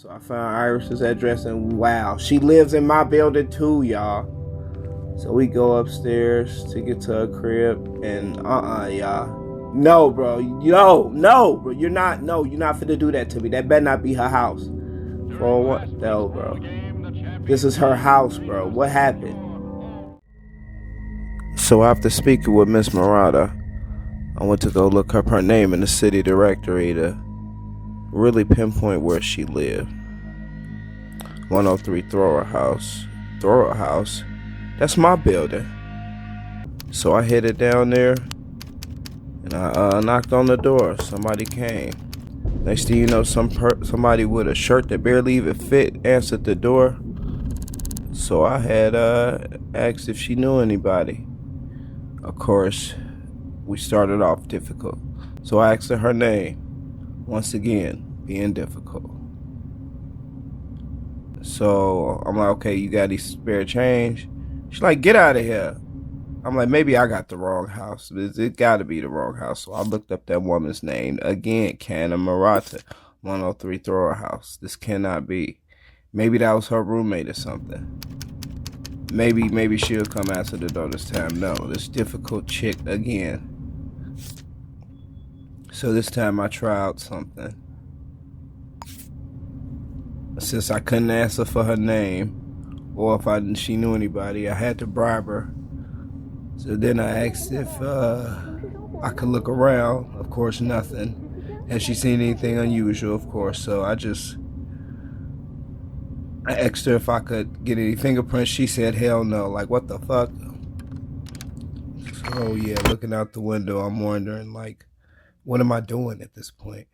So I found Iris's address, and wow, she lives in my building too, y'all. So we go upstairs to get to her crib, and y'all. No, bro. No, bro. You're not finna do that to me. That better not be her house. For what? No, bro. This is her house, bro. What happened? So after speaking with Ms Murata, I went to go look up her name in the city directory to really pinpoint where she lived. 103 Thrower House. Thrower House? That's my building. So I headed down there and I knocked on the door. Somebody came. Next thing you know, somebody with a shirt that barely even fit answered the door. So I had asked if she knew anybody. Of course, we started off difficult. So I asked her name. Once again, being difficult. So I'm like, okay, you got any spare change? She's like, get out of here. I'm like, maybe I got the wrong house. It got to be the wrong house. So I looked up that woman's name. Again, Ms Murata, 103 Thrower House. This cannot be. Maybe that was her roommate or something. Maybe she'll come answer the door this time. No, this difficult chick again. So this time I tried out something. Since I couldn't answer for her name, or if she knew anybody, I had to bribe her. So then I asked if I could look around. Of course, nothing. Has she seen anything unusual? Of course. So I asked her if I could get any fingerprints. She said, hell no. Like, what the fuck? So yeah, looking out the window, I'm wondering, like, what am I doing at this point?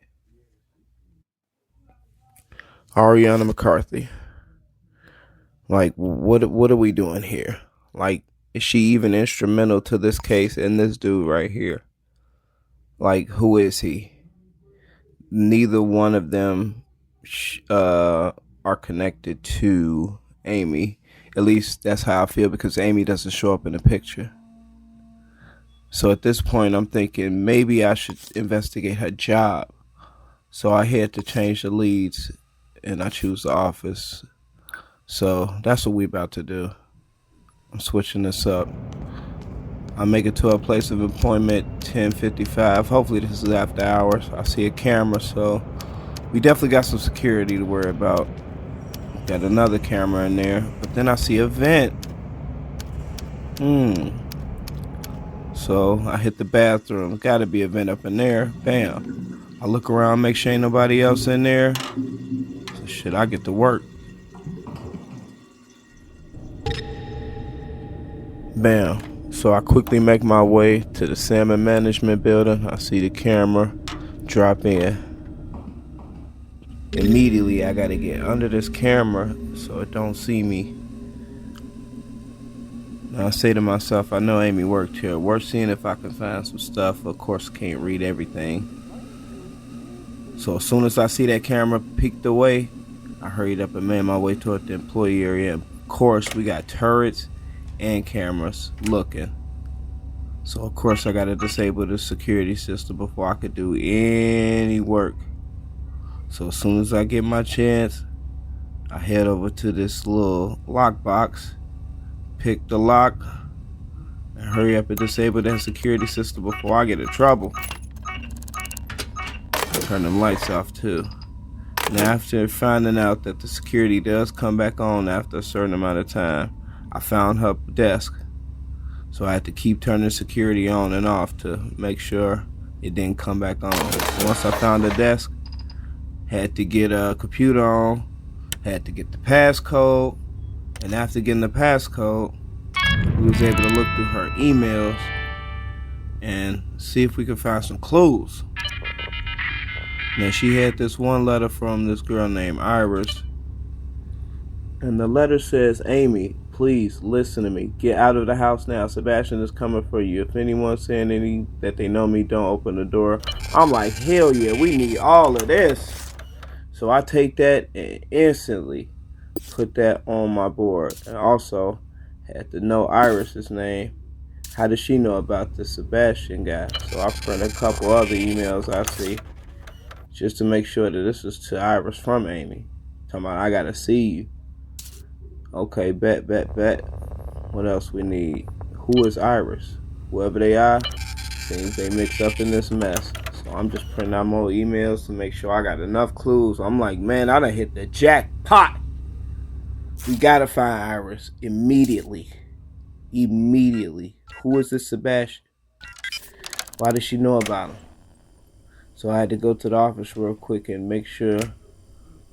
Arianna McCarthy. Like, what are we doing here? Like, is she even instrumental to this case and this dude right here? Like, who is he? Neither one of them are connected to Amy. At least that's how I feel, because Amy doesn't show up in the picture. So at this point, I'm thinking maybe I should investigate her job. So I had to change the leads, and I choose the office. So that's what we about to do. I'm switching this up. I make it to a place of employment 10:55. Hopefully this is after hours. I see a camera, so we definitely got some security to worry about. Got another camera in there, but then I see a vent. So I hit the bathroom. Gotta be a vent up in there. Bam. I look around, make sure ain't nobody else in there. So shit, I get to work. Bam. So I quickly make my way to the salmon management building. I see the camera, drop in. Immediately I gotta get under this camera so it don't see me. Now I say to myself, I know Amy worked here. Worth seeing if I can find some stuff. Of course, can't read everything. So as soon as I see that camera peeked away, I hurried up and made my way toward the employee area. Of course, we got turrets and cameras looking. So of course I gotta disable the security system before I could do any work. So as soon as I get my chance, I head over to this little lockbox, pick the lock, and hurry up and disable that security system before I get in trouble. Turn them lights off too. Now after finding out that the security does come back on after a certain amount of time, I found her desk. So I had to keep turning security on and off to make sure it didn't come back on. Once I found the desk, had to get a computer on, had to get the passcode, and after getting the passcode, we was able to look through her emails and see if we could find some clues. Now she had this one letter from this girl named Iris, and the letter says, Amy, please listen to me. Get out of the house now. Sebastian is coming for you. If anyone's saying that they know me, don't open the door. I'm like, hell yeah, we need all of this. So I take that and instantly put that on my board. And also had to know Iris's name. How does she know about the Sebastian guy? So I print a couple other emails I see just to make sure that this is to Iris from Amy. Talking about I gotta see you. Okay, bet. What else we need? Who is Iris? Whoever they are, seems they mixed up in this mess. So I'm just printing out more emails to make sure I got enough clues. I'm like, man, I done hit the jackpot. We gotta find Iris immediately. Who is this Sebastian? Why does she know about him? So I had to go to the office real quick and make sure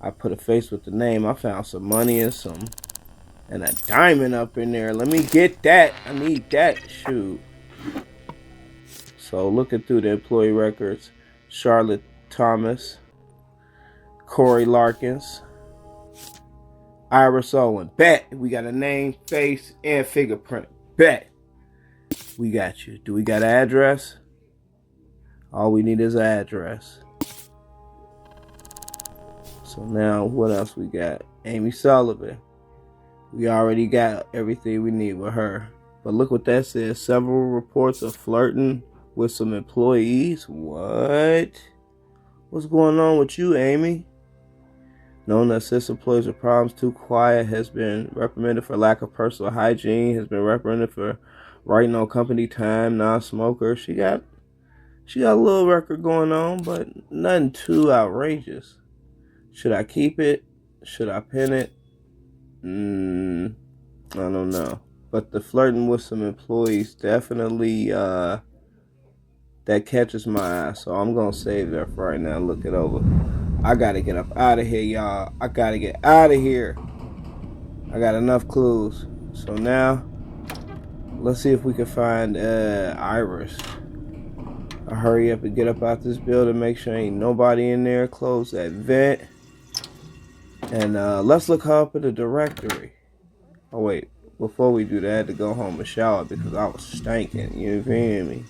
I put a face with the name. I found some money and a diamond up in there. Let me get that. I need that. Shoot. So looking through the employee records, Charlotte Thomas, Corey Larkins, Iris Owen. Bet. We got a name, face, and fingerprint. Bet. We got you. Do we got an address? All we need is an address. So now what else we got? Amy Sullivan. We already got everything we need with her. But look what that says. Several reports of flirting with some employees. What? What's going on with you, Amy? Known to assist employees with problems, too quiet, has been reprimanded for lack of personal hygiene, has been reprimanded for writing on company time, non-smoker. She got a little record going on, but nothing too outrageous. Should I keep it? Should I pin it? I don't know. But the flirting with some employees definitely that catches my eye. So I'm gonna save that for right now. Look it over. I gotta get up out of here, y'all. I gotta get out of here. I got enough clues. So now let's see if we can find Iris. I'll hurry up and get up out this building. Make sure ain't nobody in there. Close that vent. And let's look her up in the directory. Oh wait, before we do that, I had to go home and shower because I was stinking. You feel me?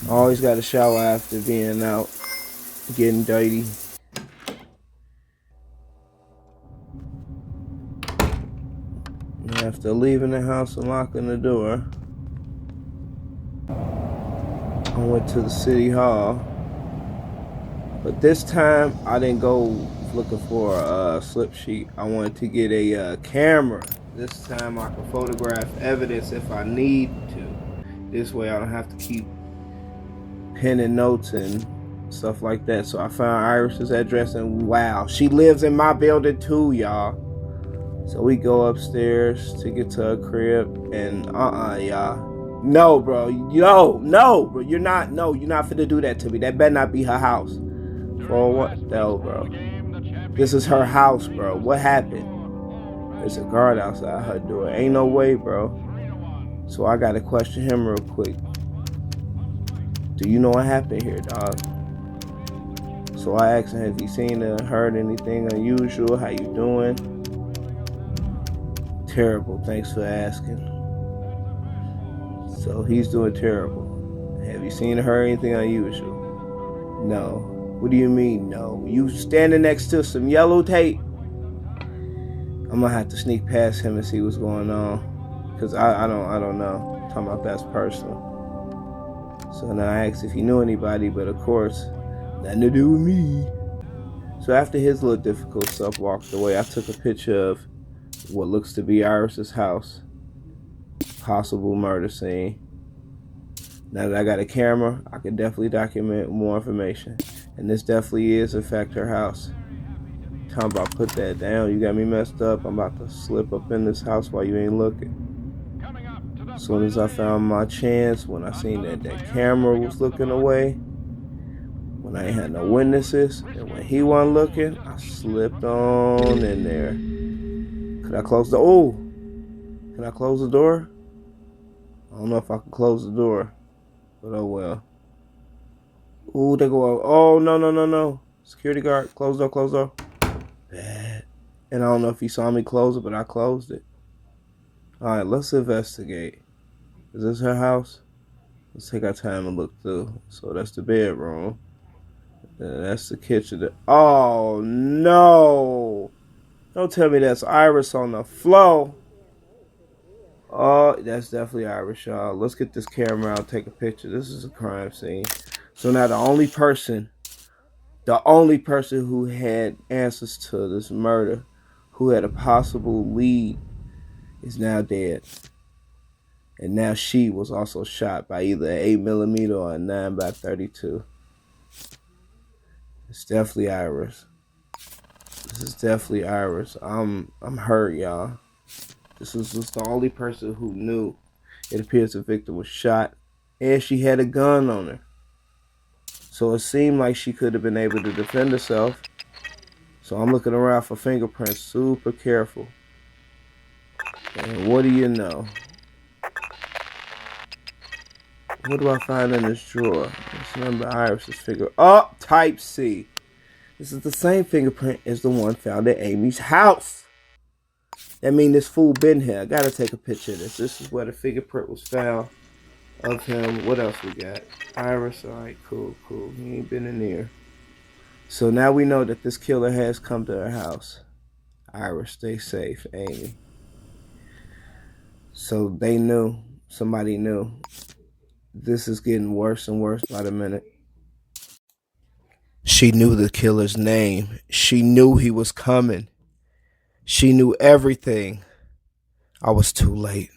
Always got to shower after being out, getting dirty. After leaving the house and locking the door, I went to the city hall. But this time, I didn't go looking for a slip sheet. I wanted to get a camera. This time I can photograph evidence if I need to. This way I don't have to keep penning notes and stuff like that. So I found Iris's address, and wow, she lives in my building too, y'all. So we go upstairs to get to her crib, and y'all. No, bro. No, bro. You're not finna do that to me. That better not be her house. For what? No, bro. This is her house, bro. What happened? There's a guard outside her door. Ain't no way, bro. So I gotta question him real quick. Do you know what happened here, dog? So I asked him, have you seen or heard anything unusual? How you doing? Terrible. Thanks for asking. So he's doing terrible. Have you seen or heard anything unusual? No. What do you mean, no? You standing next to some yellow tape? I'm gonna have to sneak past him and see what's going on, cause I don't know. I'm talking about that's personal. So now I asked if he knew anybody, but of course, nothing to do with me. So after his little difficult stuff walked away, I took a picture of what looks to be Iris's house, possible murder scene. Now that I got a camera, I can definitely document more information. And this definitely is, in fact, her house. Talking about put that down. You got me messed up. I'm about to slip up in this house while you ain't looking. As soon as I found my chance, when I seen that camera was looking away, when I ain't had no witnesses, and when he wasn't looking, I slipped on in there. Could I close the... Oh! Can I close the door? I don't know if I can close the door. But oh well. Ooh, they go, oh, no. Security guard, close door. Bad. And I don't know if he saw me close it, but I closed it. Alright, let's investigate. Is this her house? Let's take our time and look through. So that's the bedroom. That's the kitchen. Oh, no. Don't tell me that's Iris on the floor. Oh, that's definitely Iris, y'all. Let's get this camera out and take a picture. This is a crime scene. So now the only person The only person who had answers to this murder, who had a possible lead, is now dead. And now she was also shot by either an 8mm or a 9x32. It's definitely Iris. This is definitely Iris. I'm hurt, y'all. This was just the only person who knew. It appears the victim was shot, and she had a gun on her. So it seemed like she could have been able to defend herself. So I'm looking around for fingerprints, super careful. And what do you know? What do I find in this drawer? It's number Iris's finger. Oh, type C. This is the same fingerprint as the one found at Amy's house. That means this fool been here. I gotta take a picture of this. This is where the fingerprint was found of him. What else we got? Iris. Alright, cool. He ain't been in there. So now we know that this killer has come to her house. Iris, stay safe, Amy. So they knew. Somebody knew. This is getting worse and worse by the minute. She knew the killer's name. She knew he was coming. She knew everything. I was too late.